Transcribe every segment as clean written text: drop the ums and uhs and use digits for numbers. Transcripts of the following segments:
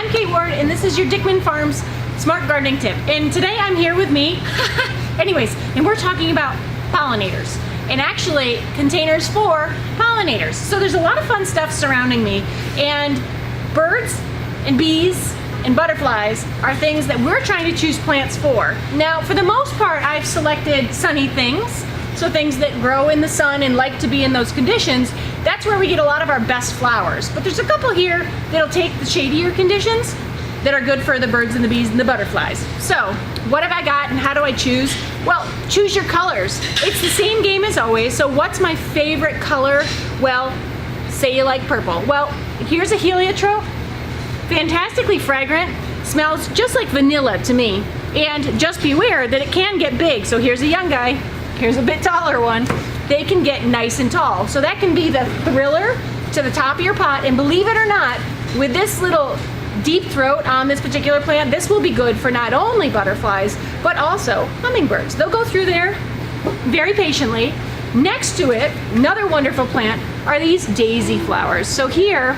I'm Kate Ward, and this is your Dickman Farms Smart Gardening Tip. And today I'm here with me, anyways, and we're talking about pollinators, and actually containers for pollinators. So there's a lot of fun stuff surrounding me, and birds and bees and butterflies are things that we're trying to choose plants for. Now, for the most part, I've selected sunny things, so things that grow in the sun and like to be in those conditions. That's where we get a lot of our best flowers. But there's a couple here that'll take the shadier conditions that are good for the birds and the bees and the butterflies. So, what have I got and how do I choose? Well, choose your colors. It's the same game as always, so what's my favorite color? Well, say you like purple. Well, here's a heliotrope. Fantastically fragrant, smells just like vanilla to me. And just beware that it can get big. So here's a young guy, here's a bit taller one. They can get nice and tall. So that can be the thriller to the top of your pot. And believe it or not, with this little deep throat on this particular plant, this will be good for not only butterflies, but also hummingbirds. They'll go through there very patiently. Next to it, another wonderful plant are these daisy flowers. So here,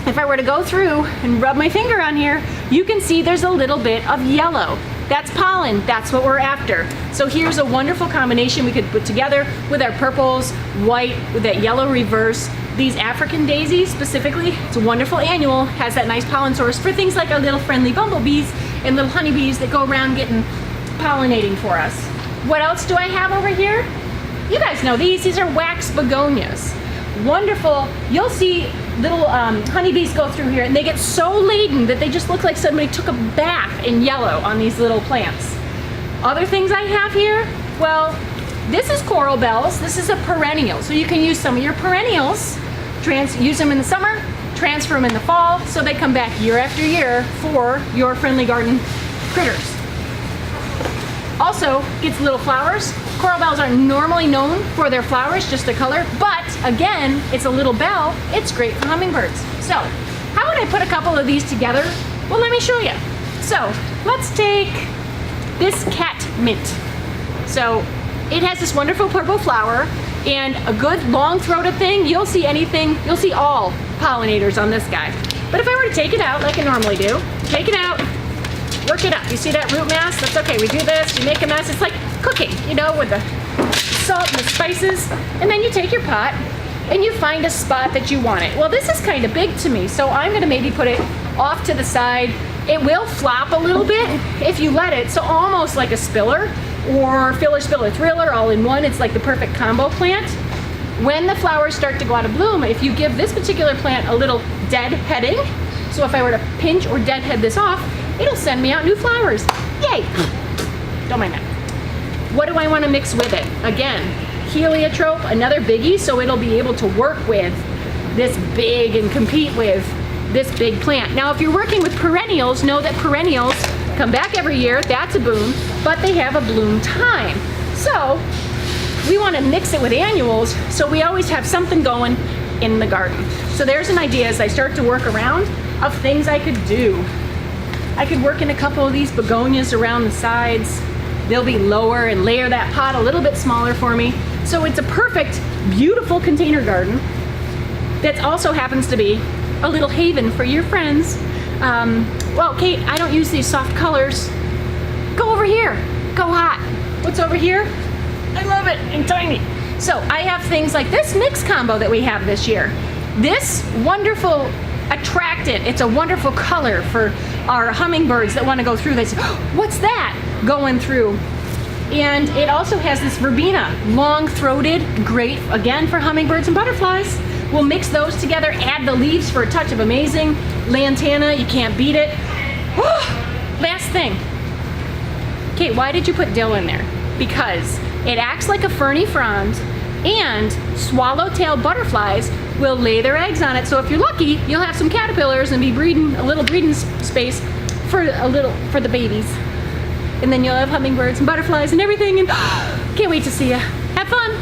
if I were to go through and rub my finger on here, you can see there's a little bit of yellow. That's pollen, that's what we're after. So here's a wonderful combination we could put together with our purples, white, with that yellow reverse. These African daisies specifically, it's a wonderful annual, has that nice pollen source for things like our little friendly bumblebees and little honeybees that go around getting pollinating for us. What else do I have over here? You guys know these are wax begonias. Wonderful, you'll see little honeybees go through here and they get so laden that they just look like somebody took a bath in yellow on these little plants. Other things I have here, well, this is coral bells. This is a perennial, so you can use some of your perennials, use them in the summer, transfer them in the fall, so they come back year after year for your friendly garden critters. Also, gets little flowers. Coral bells aren't normally known for their flowers, just the color, but again, it's a little bell, it's great for hummingbirds. So, how would I put a couple of these together? Well, let me show you. So, let's take this cat mint. So, it has this wonderful purple flower and a good long-throated thing. You'll see all pollinators on this guy. But if I were to take it out like I normally do, take it out, work it up. You see that root mass? That's okay. We do this, you make a mess. It's like cooking, you know, with the salt and the spices. And then you take your pot and you find a spot that you want it. Well, this is kind of big to me, so I'm gonna maybe put it off to the side. It will flop a little bit if you let it, so almost like a spiller or filler, spiller, thriller all in one. It's like the perfect combo plant. When the flowers start to go out of bloom, if you give this particular plant a little deadheading, so if I were to pinch or deadhead this off, it'll send me out new flowers. Yay! Don't mind that. What do I want to mix with it? Again, heliotrope, another biggie, so it'll be able to work with this big and compete with this big plant. Now, if you're working with perennials, know that perennials come back every year, that's a boon, but they have a bloom time. So, we want to mix it with annuals, so we always have something going in the garden. So there's an idea as I start to work around of things I could do. I could work in a couple of these begonias around the sides. They'll be lower and layer that pot a little bit smaller for me. So it's a perfect, beautiful container garden that also happens to be a little haven for your friends. Well, Kate, I don't use these soft colors. Go over here, go hot. What's over here? I love it, and tiny. So I have things like this mix combo that we have this year. This wonderful attractant, it's a wonderful color for our hummingbirds that want to go through. They say, oh, what's that going through? And it also has this verbena, long-throated, great again for hummingbirds and butterflies. We'll mix those together, add the leaves for a touch of amazing. Lantana, you can't beat it. Last thing. Kate, why did you put dill in there? Because it acts like a ferny frond, and swallowtail butterflies will lay their eggs on it. So if you're lucky, you'll have some caterpillars and be breeding a little breeding space for the babies. And then you'll have hummingbirds and butterflies and everything, and can't wait to see you. Have fun.